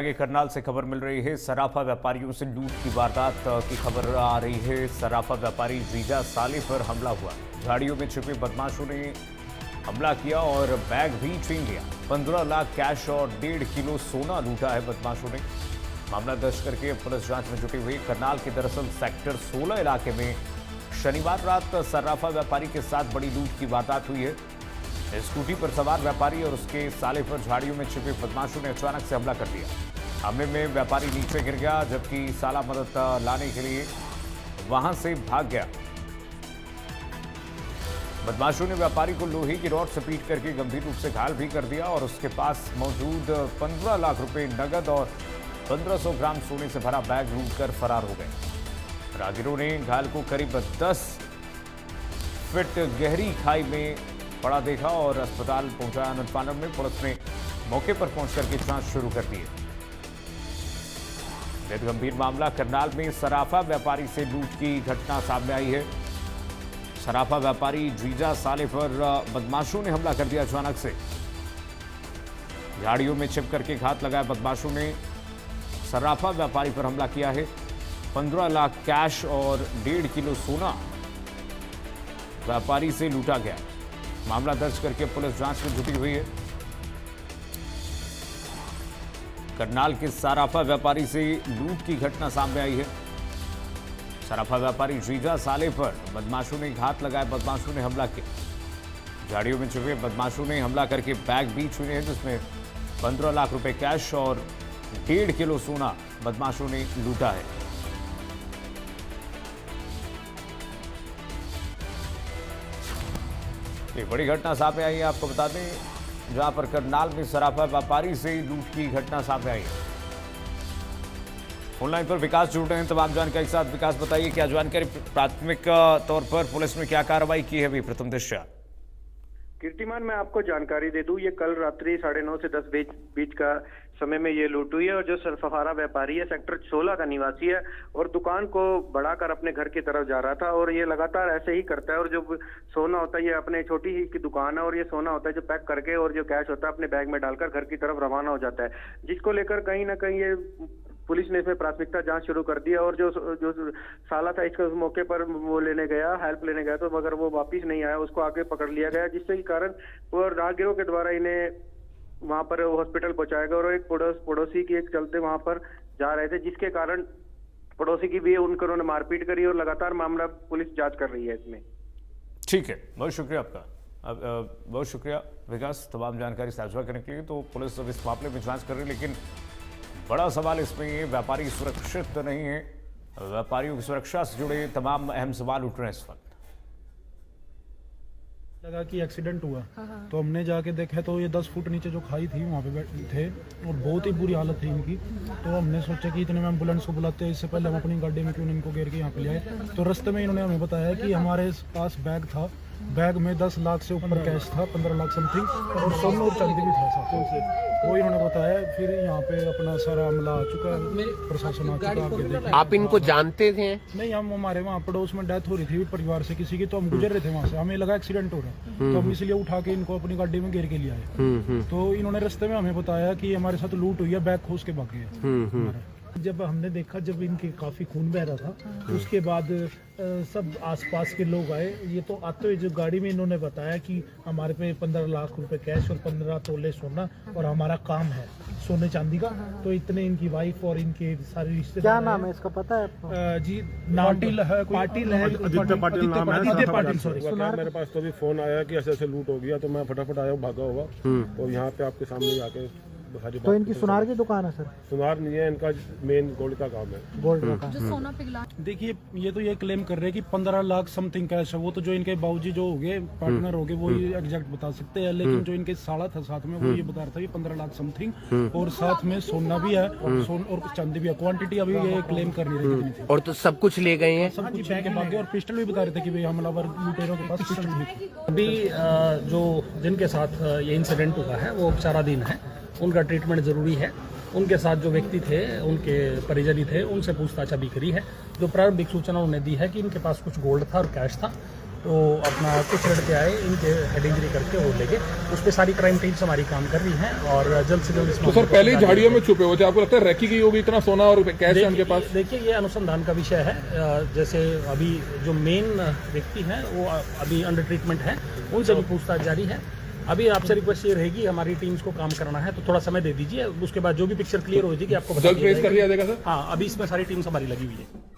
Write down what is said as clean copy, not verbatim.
आगे करनाल से खबर मिल रही है। सराफा व्यापारियों से लूट की वारदात की खबर आ रही है। सराफा व्यापारी जीजा साले पर हमला हुआ। झाड़ियों में छिपे बदमाशों ने हमला किया और बैग भी छीन लिया। 15 लाख कैश और 1.5 किलो सोना लूटा है बदमाशों ने। मामला दर्ज करके पुलिस जांच में जुटी हुई। करनाल के दरअसल सेक्टर 16 इलाके में शनिवार रात सराफा व्यापारी के साथ बड़ी लूट की वारदात हुई है। स्कूटी पर सवार व्यापारी और उसके साले पर झाड़ियों में छिपे बदमाशों ने अचानक से हमला कर दिया। हमले में व्यापारी नीचे गिर गया, जबकि साला मदद लाने के लिए वहां से भाग गया। बदमाशों ने व्यापारी को लोहे की रॉड से पीट करके गंभीर रूप से घायल भी कर दिया और उसके पास मौजूद 15 लाख रुपए नगद और 1500 ग्राम सोने से भरा बैग लूट कर फरार हो गए। राहगीरों ने घायल को करीब 10 फीट गहरी खाई में पड़ा देखा और अस्पताल पहुंचाया। ननपानम में पुलिस ने मौके पर पहुंचकर के जांच शुरू कर दी है। बेहद गंभीर मामला करनाल में सराफा व्यापारी से लूट की घटना सामने आई है। सराफा व्यापारी जीजा साले पर बदमाशों ने हमला कर दिया अचानक से। झाड़ियों में छिप करके घात लगाया बदमाशों ने। सराफा व्यापारी पर हमला किया है। 15 लाख कैश और 1.5 किलो सोना व्यापारी से लूटा गया। मामला दर्ज करके पुलिस जांच में जुटी हुई है। करनाल के सराफा व्यापारी से लूट की घटना सामने आई है। सराफा व्यापारी जीजा साले पर बदमाशों ने घात लगाया। बदमाशों ने हमला किया। झाड़ियों में छुपे बदमाशों ने हमला करके बैग भी छीने हैं, जिसमें 15 लाख रुपए कैश और 1.5 किलो सोना बदमाशों ने लूटा है। ये बड़ी घटना सामने आई है। आपको बता दें, जहां पर करनाल में सराफा व्यापारी से लूट की घटना सामने आई है। ऑनलाइन पर विकास जुड़ रहे हैं तमाम जानकारी के साथ। विकास, बताइए क्या जानकारी प्राथमिक तौर पर पुलिस ने क्या कार्रवाई की है अभी प्रथम दृष्टया? कीर्तिमान, मैं आपको जानकारी दे दूं, ये कल रात्रि 9:30 से 10 बीच का समय में ये लूट हुई है और जो सराफा व्यापारी है सेक्टर 16 का निवासी है और दुकान को बढ़ाकर अपने घर की तरफ जा रहा था और ये लगातार ऐसे ही करता है। और जो सोना होता है, ये अपने छोटी ही की दुकान है और ये सोना होता है जो पैक करके और जो कैश होता है अपने बैग में डालकर घर की तरफ रवाना हो जाता है, जिसको लेकर कहीं ना कहीं ये पुलिस ने इसमें प्राथमिकता जांच शुरू कर दी है। और जो साला था, इसको मौके पर वो लेने गया, हेल्प लेने गया, तो मगर वो वापस नहीं आया, उसको आगे पकड़ लिया गया, जिससे के कारण वो राहगीरों के द्वारा इन्हें वहां पर हॉस्पिटल पहुंचाया गया। और एक पड़ोसी की एक चलते वहां पर जा रहे थे, जिसके कारण पड़ोसी की भी उन्होंने मारपीट करी और लगातार मामला पुलिस जांच कर रही है इसमें। ठीक है, बहुत शुक्रिया आपका। बहुत शुक्रिया विकास, तमाम जानकारी साझा करने के लिए। तो पुलिस अब इस मामले में जांच कर रही है, लेकिन बड़ा सवाल इसमें ये, व्यापारी सुरक्षित नहीं है। व्यापारियों की सुरक्षा से जुड़े तमाम अहम सवाल उठ रहे हैं इस वक्त। लगा कि एक्सीडेंट हुआ तो हमने जाके देखा तो ये 10 फुट नीचे जो खाई थी वहाँ पे बैठे थे और बहुत ही बुरी हालत थी इनकी। तो हमने सोचा कि इतने में एम्बुलेंस को बुलाते हैं, इससे पहले हम अपनी गाड़ी में क्यों इनको घेर के यहाँ पे ले आए। तो रास्ते में इन्होंने हमें बताया कि हमारे पास बैग था, बैग में 10 लाख से ऊपर कैश था, 15 लाख समथिंग, और सोना और चांदी भी था साथ। वो इन्होंने बताया। फिर यहाँ पे अपना सारा हमला आ चुका है, प्रशासन आ चुका है। आप इनको जानते थे? नहीं, हम हमारे वहाँ पड़ोस में डेथ हो रही थी परिवार से किसी की, तो हम गुजर रहे थे वहाँ से, हमें लगा एक्सीडेंट हो रहा है, तो हम इसलिए उठा के इनको अपनी गाड़ी में घेर के लिए आए। तो इन्होंने रास्ते में हमें बताया कि हमारे साथ लूट हुई है, बैग खोस के भागे हैं। जब हमने देखा, जब इनके काफी खून बह रहा था, उसके बाद सब आसपास के लोग आए। ये तो आते हुए जो गाड़ी में इन्होंने बताया कि हमारे पे 15 लाख रुपए कैश और 15 तोले सोना और हमारा काम है सोने चांदी का। तो इतने इनकी वाइफ और इनके सारे रिश्तेदार। क्या नाम है इसका पता है आपको? जी, पाटिल है, पाटिल है, आदित्य पाटिल नाम है। आदित्य पाटिल, सॉरी। मेरे पास तो भी फोन आया कि ऐसे ऐसे लूट हो गया, तो मैं फटाफट आया, भागा होगा और यहाँ पे आपके सामने आके। तो इनकी सुनार की दुकान है सर? सुनार नहीं है, इनका मेन गोल्ड का काम है। गोल्ड का काम। जो सोना पिघला। देखिए, ये तो ये क्लेम कर रहे हैं कि 15 लाख समथिंग कैश है। वो तो जो इनके बाबूजी जो हो गए पार्टनर हो गए, वो ही एग्जैक्ट बता सकते हैं। लेकिन जो इनके साला था साथ में, वो ये बता रहा था कि 15 लाख समथिंग, और साथ में सोना भी है और चांदी भी है। क्वांटिटी अभी ये क्लेम कर नहीं रही थी। और तो सब कुछ ले गए हैं? सब कुछ लेके भागे और पिस्टल भी बता रहे थे कि भाई हमलावर लुटेरों के पास पिस्टल भी थी। अभी जो जिनके साथ ये इंसिडेंट हुआ है वो उपचाराधीन है, उनका ट्रीटमेंट ज़रूरी है। उनके साथ जो व्यक्ति थे, उनके परिजनी थे, उनसे पूछताछ अभी करी है। जो प्रारंभिक सूचना उन्हें दी है कि इनके पास कुछ गोल्ड था और कैश था तो अपना कुछ लड़के आए, इनके हेड इंजरी करके वो ले गए। उस पर सारी क्राइम टीम्स हमारी काम कर रही हैं और जल्द से जल्द तो सर पहले ही झाड़ियों में छुपे हुए थे, आपको लगता है रैकी की होगी इतना सोना और कैश है उनके पास? देखिए ये अनुसंधान का विषय है। जैसे अभी जो मेन व्यक्ति हैं वो अभी अंडर ट्रीटमेंट है, उनसे भी पूछताछ जारी है। अभी आपसे रिक्वेस्ट ये रहेगी, हमारी टीम्स को काम करना है तो थोड़ा समय दे दीजिए, उसके बाद जो भी पिक्चर क्लियर हो जाएगी आपको बता जल्द पेश कर दिया जाएगा सर। हाँ, अभी इसमें सारी टीम्स हमारी लगी हुई है।